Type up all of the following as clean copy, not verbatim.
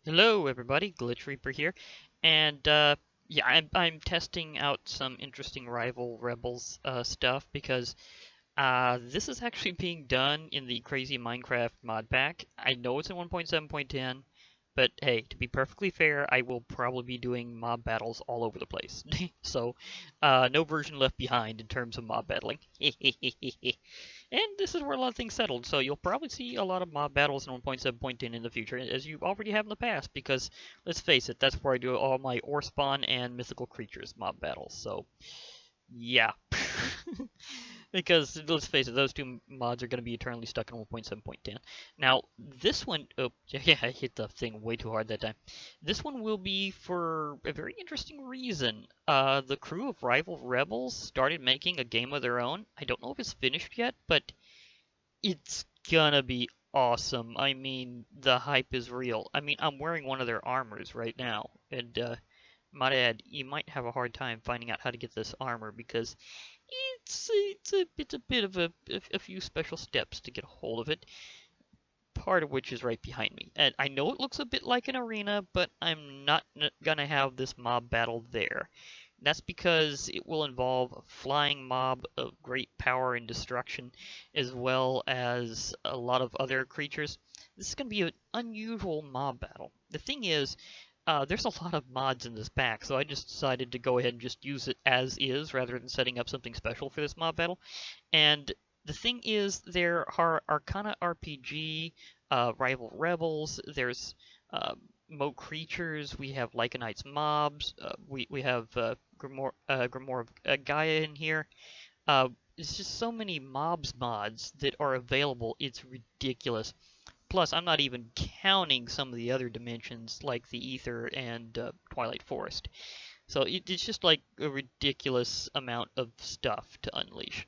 Hello everybody, Glitch Reaper here, and yeah, I'm testing out some interesting Rival Rebels stuff because this is actually being done in the Crazy Minecraft mod pack. I know it's in 1.7.10, but hey, to be perfectly fair, I will probably be doing mob battles all over the place. So, no version left behind in terms of mob battling. And this is where a lot of things settled, so you'll probably see a lot of mob battles in 1.7.10 in the future, as you already have in the past, because, let's face it, that's where I do all my ore spawn and mythical creatures mob battles, so, yeah. Because, let's face it, those two mods are going to be eternally stuck in 1.7.10. Now, this one, oh, yeah, I hit the thing way too hard that time. This one will be for a very interesting reason. The crew of Rival Rebels started making a game of their own. I don't know if it's finished yet, but it's gonna be awesome. I mean, the hype is real. I mean, I'm wearing one of their armors right now, and might add, you might have a hard time finding out how to get this armor because it's a bit of a few special steps to get a hold of it. Part of which is right behind me. And I know it looks a bit like an arena, but I'm not gonna have this mob battle there. That's because it will involve a flying mob of great power and destruction, as well as a lot of other creatures. This is going to be an unusual mob battle. The thing is, there's a lot of mods in this pack, so I just decided to go ahead and just use it as is, rather than setting up something special for this mob battle. And the thing is, there are ArcanaRPG, Rival Rebels, there's Mo creatures, we have Lycanite's mobs, we have Grimoire of Gaia in here. It's just so many mobs mods that are available, it's ridiculous. Plus, I'm not even counting some of the other dimensions like the Ether and Twilight Forest. So it's just like a ridiculous amount of stuff to unleash.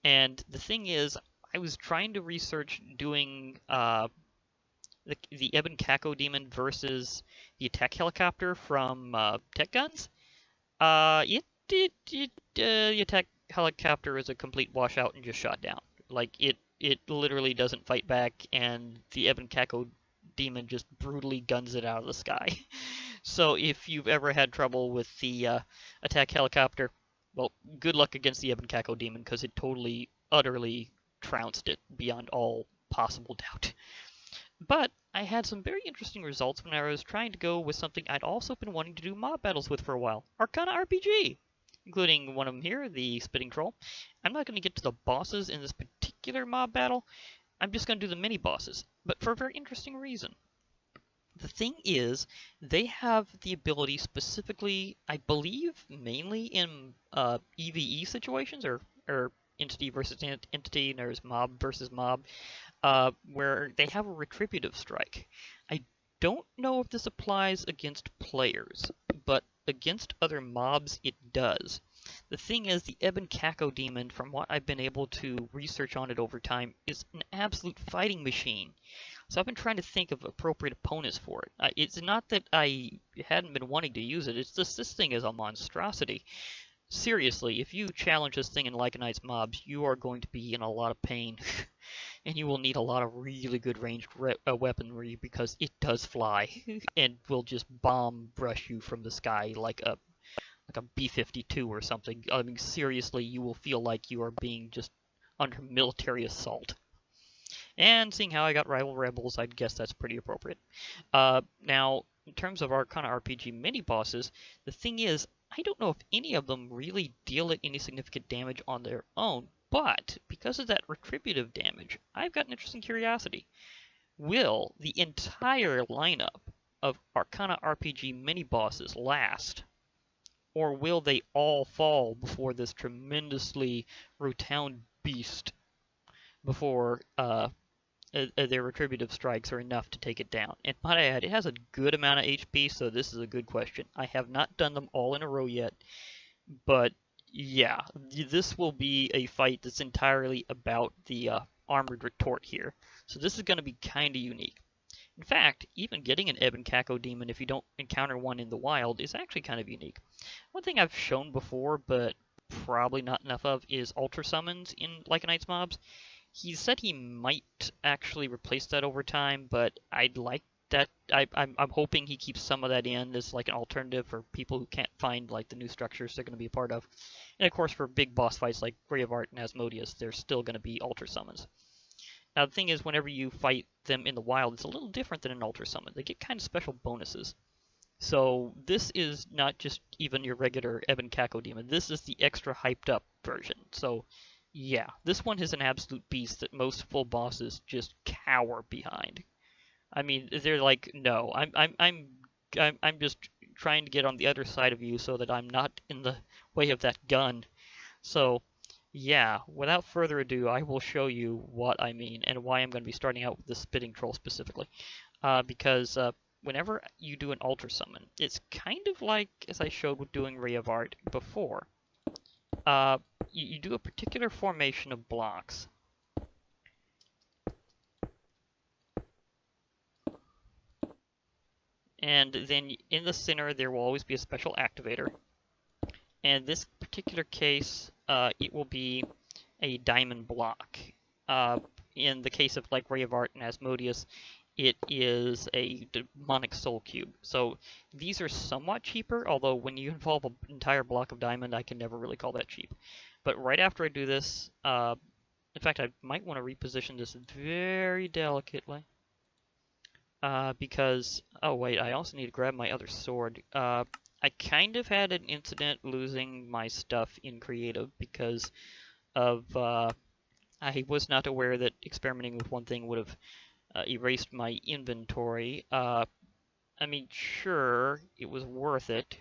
And the thing is, I was trying to research doing the Ebon Cacodemon versus the attack helicopter from Tech Guns. The attack helicopter is a complete washout and just shot down. Like, it literally doesn't fight back, and the Ebon Cacodemon just brutally guns it out of the sky. So if you've ever had trouble with the attack helicopter, well, good luck against the Ebon Cacodemon, because it totally, utterly trounced it beyond all possible doubt. But I had some very interesting results when I was trying to go with something I'd also been wanting to do mob battles with for a while, ArcanaRPG, including one of them here, the Spitting Troll. I'm not going to get to the bosses in this particular mob battle, I'm just going to do the mini-bosses, but for a very interesting reason. The thing is, they have the ability specifically, I believe, mainly in EVE situations, or entity versus entity, and there's mob versus mob, where they have a retributive strike. I don't know if this applies against players, but against other mobs it does. The thing is, the Ebon Cacodemon, from what I've been able to research on it over time, is an absolute fighting machine. So I've been trying to think of appropriate opponents for it. It's not that I hadn't been wanting to use it, it's just this thing is a monstrosity. Seriously, if you challenge this thing in Lycanite's mobs, you are going to be in a lot of pain. And you will need a lot of really good ranged weaponry because it does fly and will just bomb brush you from the sky like a B-52 or something. I mean, seriously, you will feel like you are being just under military assault. And seeing how I got Rival Rebels, I'd guess that's pretty appropriate. Now, in terms of ArcanaRPG mini-bosses, the thing is, I don't know if any of them really deal any significant damage on their own, but because of that retributive damage, I've got an interesting curiosity. Will the entire lineup of ArcanaRPG mini-bosses last? Or will they all fall before this tremendously rotund beast before their retributive strikes are enough to take it down? And might I add, it has a good amount of HP, so this is a good question. I have not done them all in a row yet, but yeah, this will be a fight that's entirely about the armored retort here. So this is going to be kind of unique. In fact, even getting an Ebon Cacodemon if you don't encounter one in the wild is actually kind of unique. One thing I've shown before, but probably not enough of, is Ultra Summons in Lycanite's mobs. He said he might actually replace that over time, but I'd like that I'm hoping he keeps some of that in as like an alternative for people who can't find like the new structures they're going to be a part of. And of course, for big boss fights like Ray of Art and Asmodeus, there's still going to be altar summons. Now the thing is, whenever you fight them in the wild, it's a little different than an altar summon. They get kind of special bonuses. So this is not just even your regular Ebon Cacodemon. This is the extra hyped up version. So yeah, this one is an absolute beast that most full bosses just cower behind. I mean, they're like, no, I'm just trying to get on the other side of you so that I'm not in the way of that gun. So, yeah, without further ado, I will show you what I mean and why I'm going to be starting out with the spitting troll specifically. Because whenever you do an altar summon, it's kind of like as I showed with doing Ray of Art before. You do a particular formation of blocks. And then in the center, there will always be a special activator. And in this particular case, it will be a diamond block. In the case of like Ray of Art and Asmodeus, it is a demonic soul cube. So these are somewhat cheaper, although when you involve an entire block of diamond, I can never really call that cheap. But right after I do this, in fact, I might want to reposition this very delicately. Because, oh wait, I also need to grab my other sword. I kind of had an incident losing my stuff in creative because of, I was not aware that experimenting with one thing would have erased my inventory. I mean, sure, it was worth it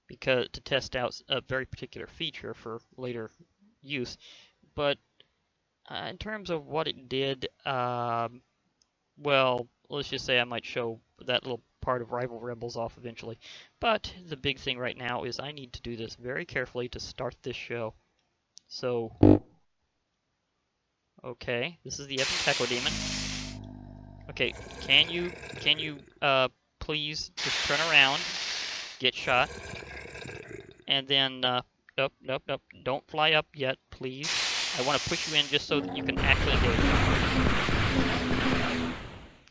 because to test out a very particular feature for later use, but in terms of what it did, well, let's just say I might show that little part of Rival Rebels off eventually. But the big thing right now is I need to do this very carefully to start this show. So, okay, this is the Ebon Cacodemon. Okay, can you please just turn around, get shot, and then, nope, don't fly up yet, please. I want to push you in just so that you can actually engage.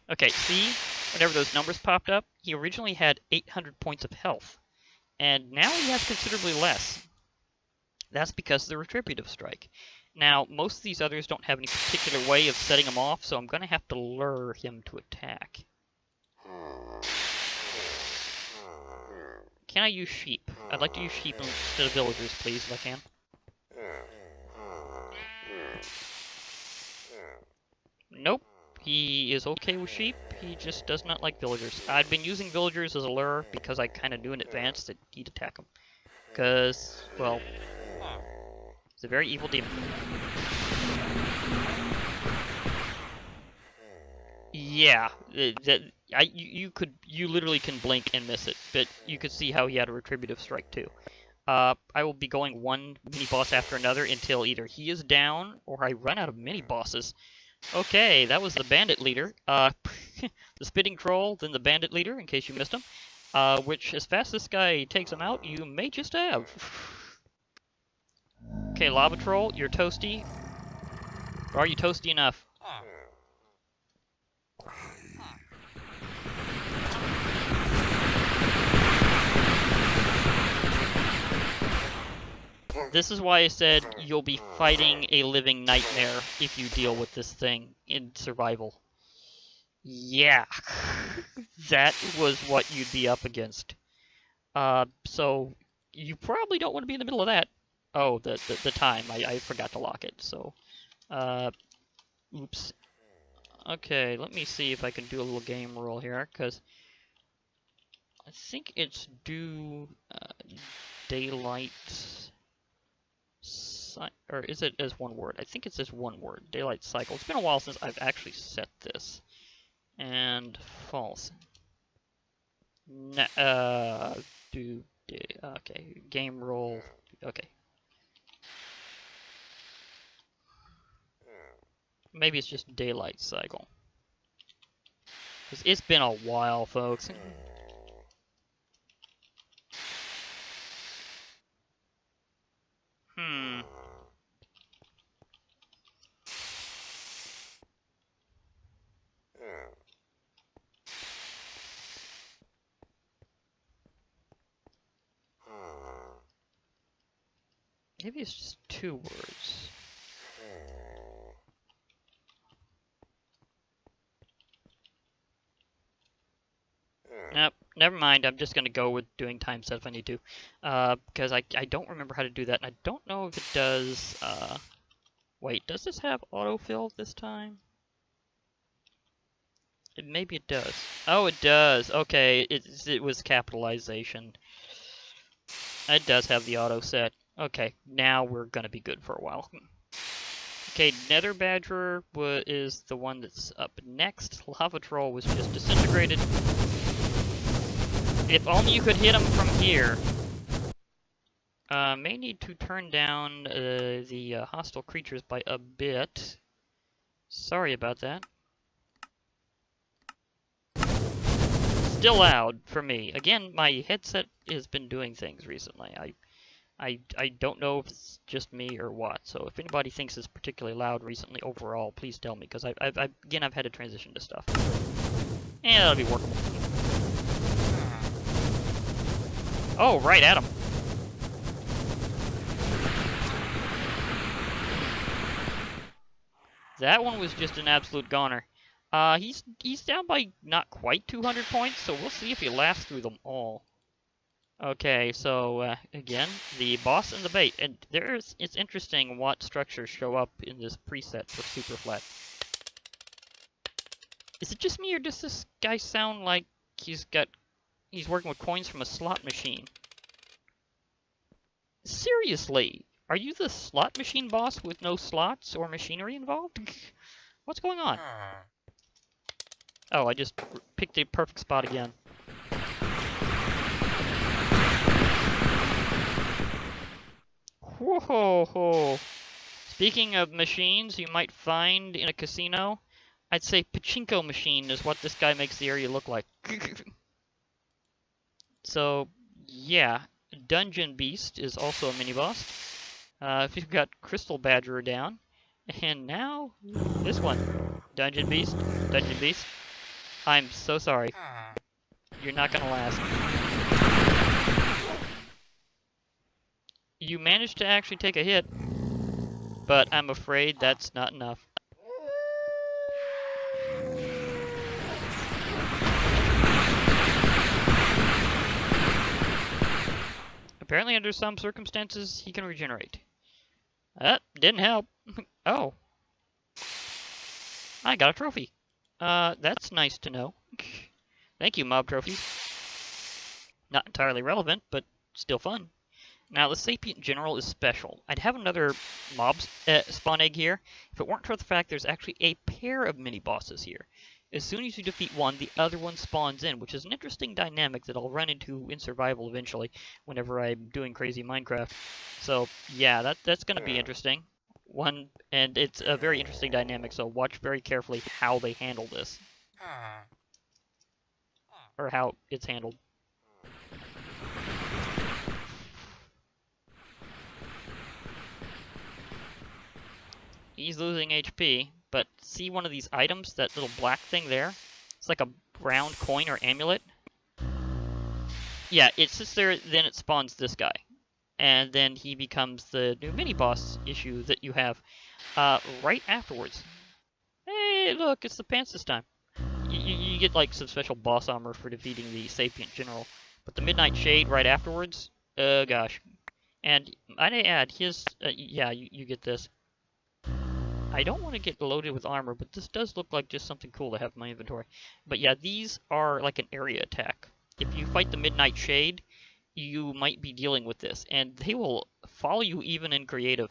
Okay, see? Whenever those numbers popped up, he originally had 800 points of health, and now he has considerably less. That's because of the retributive strike. Now, most of these others don't have any particular way of setting him off, so I'm going to have to lure him to attack. Can I use sheep? I'd like to use sheep instead of villagers, please, if I can. Nope. He is okay with sheep, he just does not like villagers. I'd been using villagers as a lure because I kind of knew in advance that he'd attack them. Because, well, he's a very evil demon. Yeah, you literally can blink and miss it, but you could see how he had a retributive strike too. I will be going one mini-boss after another until either he is down or I run out of mini-bosses. Okay, that was the bandit leader. The spitting troll, then the bandit leader, in case you missed him. Which, as fast as this guy takes him out, you may just have. Okay, lava troll, you're toasty. Or are you toasty enough? This is why I said you'll be fighting a living nightmare if you deal with this thing in survival. Yeah, that was what you'd be up against. So you probably don't want to be in the middle of that. Oh, the time. I forgot to lock it, so... oops. Okay, let me see if I can do a little game roll here, because... I think it's due... daylight... or is it as one word? I think it's as one word. Daylight cycle. It's been a while since I've actually set this. And false. Okay, game roll. Okay. Maybe it's just daylight cycle. Because it's been a while, folks. Maybe it's just 2 words. Nope, never mind. I'm just going to go with doing time set if I need to. Because I don't remember how to do that, and I don't know if it does... Wait, does this have autofill this time? Maybe it does. Oh, it does. Okay, it was capitalization. It does have the auto set. Okay, now we're going to be good for a while. Okay, Nether Badger is the one that's up next. Lava Troll was just disintegrated. If only you could hit him from here. May need to turn down the hostile creatures by a bit. Sorry about that. Still loud for me. Again, my headset has been doing things recently. I don't know if it's just me or what. So if anybody thinks it's particularly loud recently overall, please tell me, because I've had to transition to stuff. And that'll be workable. Oh, right at him. That one was just an absolute goner. He's down by not quite 200 points, so we'll see if he lasts through them all. Okay, so again, the boss and the bait, and it's interesting what structures show up in this preset for super flat. Is it just me, or does this guy sound like he's working with coins from a slot machine? Seriously, are you the slot machine boss with no slots or machinery involved? What's going on? Oh, I just picked a perfect spot again. Whoa! Speaking of machines you might find in a casino, I'd say pachinko machine is what this guy makes the area look like. So, yeah, Dungeon Beast is also a mini-boss. We've got Crystal Badger down. And now, this one. Dungeon Beast. Dungeon Beast. I'm so sorry. You're not gonna last. You managed to actually take a hit, but I'm afraid that's not enough. Apparently under some circumstances, he can regenerate. That didn't help. Oh. I got a trophy. That's nice to know. Thank you, mob trophies. Not entirely relevant, but still fun. Now, the Sapient General is special. I'd have another mob spawn egg here if it weren't for the fact there's actually a pair of mini-bosses here. As soon as you defeat one, the other one spawns in, which is an interesting dynamic that I'll run into in survival eventually whenever I'm doing crazy Minecraft. So, yeah, that's going to be interesting. And it's a very interesting dynamic, so watch very carefully how they handle this. Or how it's handled. He's losing HP, but see one of these items, that little black thing there? It's like a round coin or amulet. Yeah, it sits there, then it spawns this guy. And then he becomes the new mini-boss issue that you have right afterwards. Hey, look, it's the pants this time. You get like some special boss armor for defeating the Sapient General. But the Midnight Shade right afterwards, gosh. And I'd add, his, yeah, you get this. I don't want to get loaded with armor, but this does look like just something cool to have in my inventory. But yeah, these are like an area attack. If you fight the Midnight Shade, you might be dealing with this, and they will follow you even in creative,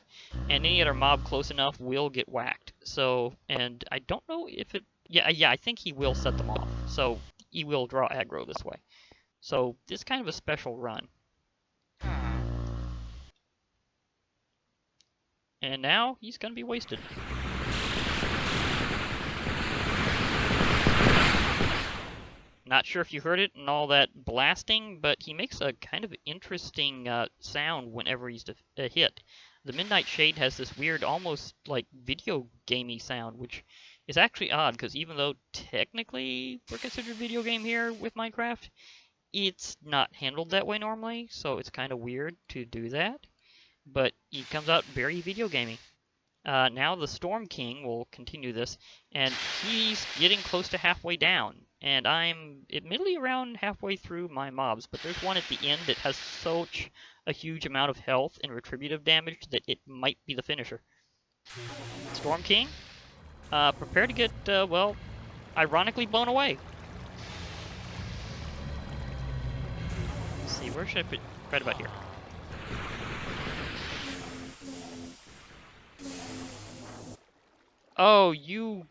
and any other mob close enough will get whacked. So, and I don't know if it... Yeah, I think he will set them off, so he will draw aggro this way. So, this is kind of a special run. And now, he's going to be wasted. Not sure if you heard it and all that blasting, but he makes a kind of interesting sound whenever he's hit. The Midnight Shade has this weird, almost like video gamey sound, which is actually odd, because even though technically we're considered video game here with Minecraft, it's not handled that way normally, so it's kind of weird to do that. but he comes out very video gamey. Now the Storm King will continue this, and he's getting close to halfway down. And I'm admittedly around halfway through my mobs, but there's one at the end that has such a huge amount of health and retributive damage that it might be the finisher. Storm King, prepare to get, well, ironically blown away. Let's see, where should I put? Right about here. Oh, you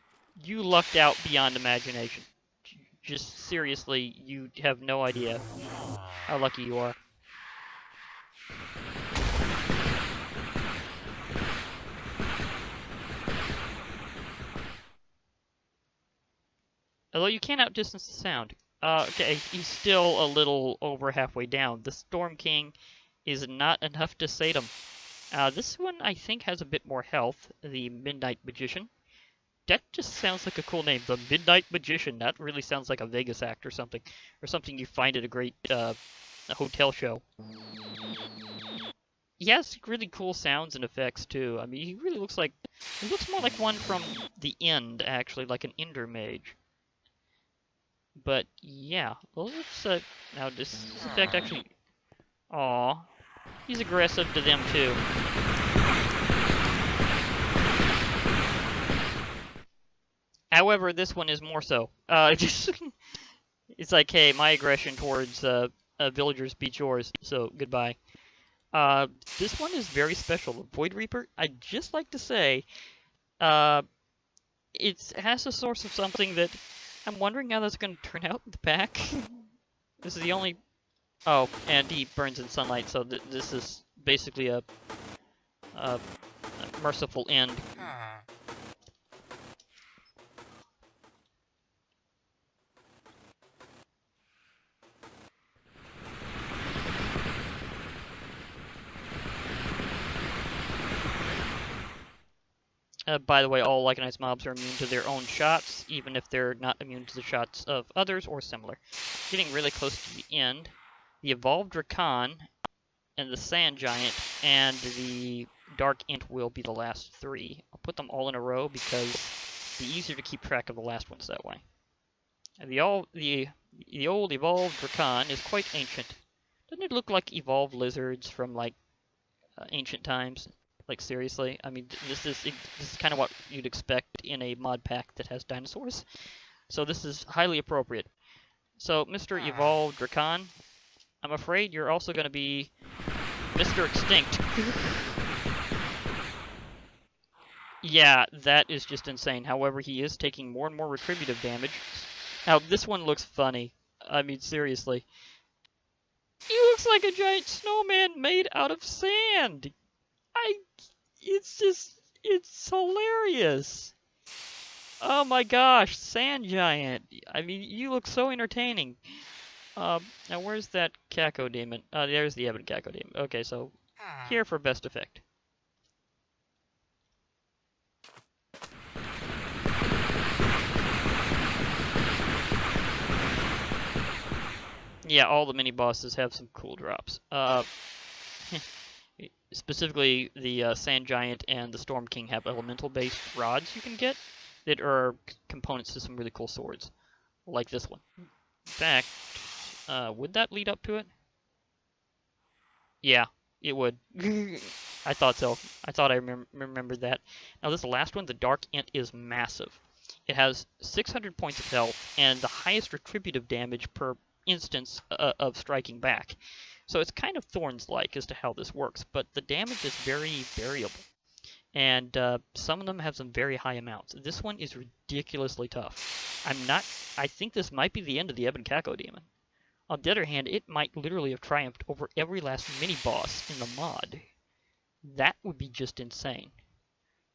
lucked out beyond imagination. Just seriously, you have no idea how lucky you are. Although you can't outdistance the sound. Okay, he's still a little over halfway down. The Storm King is not enough to sate him. This one, I think, has a bit more health. The Midnight Magician. That just sounds like a cool name. The Midnight Magician. That really sounds like a Vegas act or something. Or something you find at a great hotel show. He has really cool sounds and effects, too. I mean, he really looks like... He looks more like one from the End, actually. Like an Ender Mage. But, yeah. Well, let's... now, this effect actually... Aw. He's aggressive to them, too. However, this one is more so. It's like, hey, my aggression towards villagers beats yours, so goodbye. This one is very special. The Void Reaper, I'd just like to say, it has a source of something that I'm wondering how that's going to turn out in the pack. This is the only... Oh, and he burns in sunlight, so this is basically a merciful end. By the way, all Lycanite mobs are immune to their own shots, even if they're not immune to the shots of others or similar. Getting really close to the end. The Evolved Rakan, and the Sand Giant, and the Dark Int will be the last three. I'll put them all in a row because it'll be easier to keep track of the last ones that way. And the old Evolved Rakan is quite ancient. Doesn't it look like evolved lizards from, like, ancient times? Like, seriously? I mean, this is kind of what you'd expect in a mod pack that has dinosaurs. So this is highly appropriate. So, Mr. Evolved Rakan, I'm afraid you're also going to be Mr. Extinct. Yeah, that is just insane. However, he is taking more and more retributive damage. Now, this one looks funny. I mean, seriously. He looks like a giant snowman made out of sand! It's hilarious. Oh my gosh, Sand Giant. I mean, you look so entertaining. Now where's that Cacodemon? There's the Ebon Cacodemon. Okay, so here for best effect. Yeah, all the mini bosses have some cool drops. Specifically, the Sand Giant and the Storm King have elemental-based rods you can get that are components to some really cool swords, like this one. In fact, would that lead up to it? Yeah, it would. I thought so. I thought I remembered that. Now this last one, the Dark Int, is massive. It has 600 points of health and the highest retributive damage per instance of striking back. So it's kind of Thorns-like as to how this works, but the damage is very variable. And some of them have some very high amounts. This one is ridiculously tough. I think this might be the end of the Ebon Cacodemon. On the other hand, it might literally have triumphed over every last mini-boss in the mod. That would be just insane.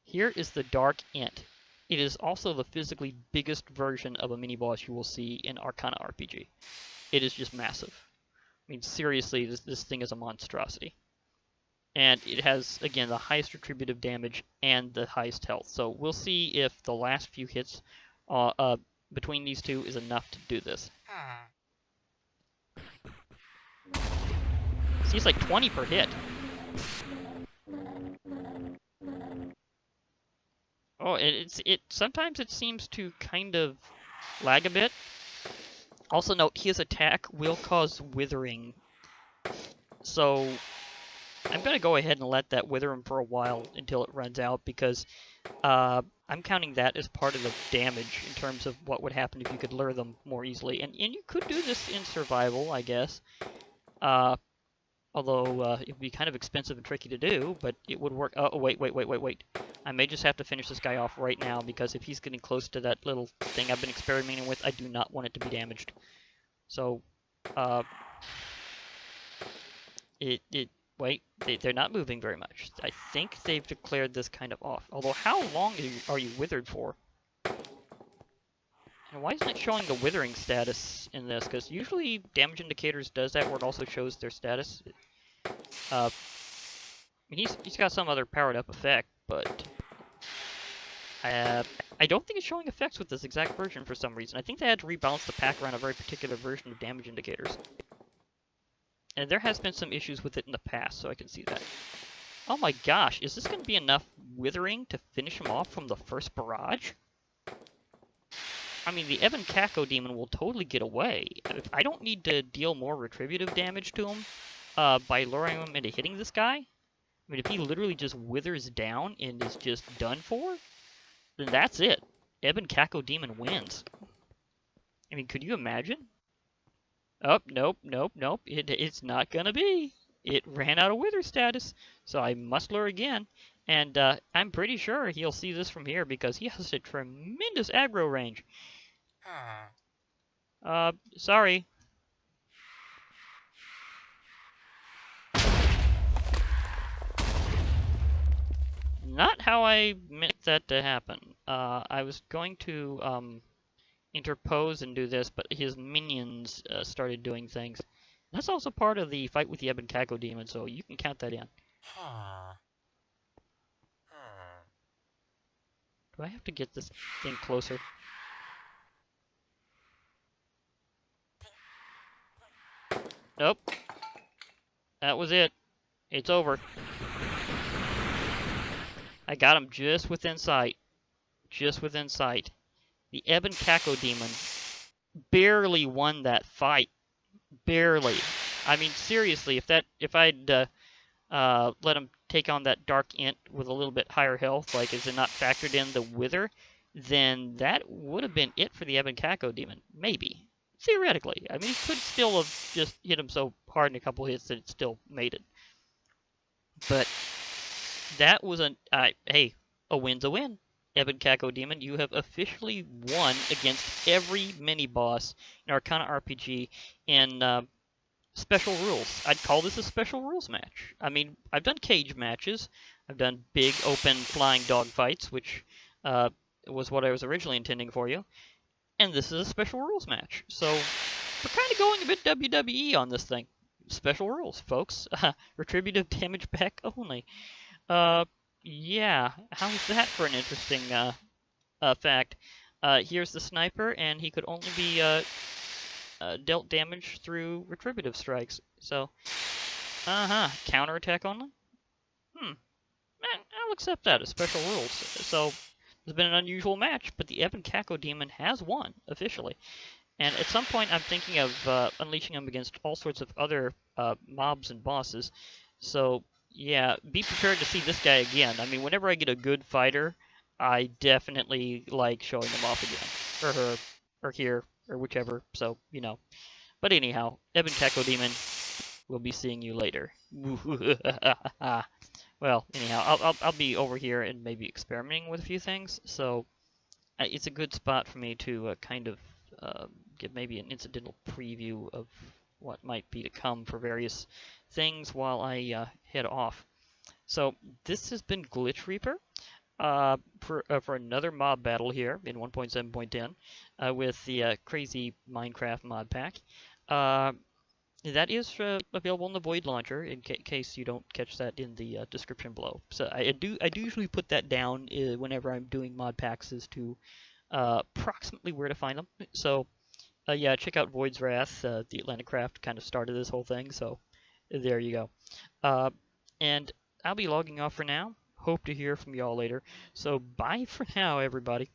Here is the Dark Int. It is also the physically biggest version of a mini-boss you will see in ArcanaRPG. It is just massive. I mean, seriously, this thing is a monstrosity. And it has, again, the highest retributive damage and the highest health. So we'll see if the last few hits between these two is enough to do this. See, it's like 20 per hit. sometimes it seems to kind of lag a bit. Also note, his attack will cause withering, so I'm gonna go ahead and let that wither him for a while until it runs out, because I'm counting that as part of the damage in terms of what would happen if you could lure them more easily. And you could do this in survival, I guess. Although it would be kind of expensive and tricky to do, but it would work. Oh, wait. I may just have to finish this guy off right now, because if he's getting close to that little thing I've been experimenting with, I do not want it to be damaged. So, wait, they're not moving very much. I think they've declared this kind of off. Although, how long are you withered for? And why isn't it showing the withering status in this? Because usually damage indicators does that, where it also shows their status. I mean, he's got some other powered up effect, but I don't think it's showing effects with this exact version for some reason. I think they had to rebalance the pack around a very particular version of damage indicators. And there has been some issues with it in the past, so I can see that. Oh my gosh, is this going to be enough withering to finish him off from the first barrage? I mean, the Ebon Cacodemon will totally get away. I don't need to deal more retributive damage to him by luring him into hitting this guy. I mean, if he literally just withers down and is just done for, then that's it. Ebon Cacodemon wins. I mean, could you imagine? Oh, nope. It's not gonna be. It ran out of wither status, so I must lure again. And I'm pretty sure he'll see this from here, because he has a tremendous aggro range. Sorry. Not how I meant that to happen. I was going to interpose and do this, but his minions started doing things. That's also part of the fight with the Ebon Cacodemon, so you can count that in. Do I have to get this thing closer? Nope. That was it. It's over. I got him just within sight. Just within sight. The Ebon Cacodemon barely won that fight. Barely. I mean, seriously, if I'd let him take on that Dark Int with a little bit higher health, like is it not factored in the Wither, then that would have been it for the Ebon Cacodemon. Maybe. Theoretically. I mean, he could still have just hit him so hard in a couple hits that it still made it. But that was hey, a win's a win. Ebon Cacodemon, you have officially won against every mini-boss in ArcanaRPG in special rules. I'd call this a special rules match. I mean, I've done cage matches. I've done big, open, flying dogfights, which was what I was originally intending for you. And this is a special rules match. So we're kind of going a bit WWE on this thing. Special rules, folks. Retributive damage back only. Yeah, how's that for an interesting fact? Here's the sniper, and he could only be dealt damage through retributive strikes. So, counterattack only? I'll accept that as special rules. So, it's been an unusual match, but the Ebon Cacodemon has won, officially. And at some point, I'm thinking of unleashing him against all sorts of other mobs and bosses. So, yeah, be prepared to see this guy again. I mean, whenever I get a good fighter, I definitely like showing them off again. Or her, or here, or whichever, so, you know. But anyhow, Ebon Cacodemon, we'll be seeing you later. Well, anyhow, I'll be over here and maybe experimenting with a few things, so it's a good spot for me to kind of give maybe an incidental preview of what might be to come for various things while I head off. So this has been Glitch Reaper for another mob battle here in 1.7.10 with the crazy Minecraft mod pack. That is available in the Void Launcher in case you don't catch that in the description below. So I do usually put that down whenever I'm doing mod packs as to approximately where to find them. So yeah, check out Void's Wrath. The Atlantic Craft kind of started this whole thing, so there you go. And I'll be logging off for now. hope to hear from y'all later. So bye for now, everybody.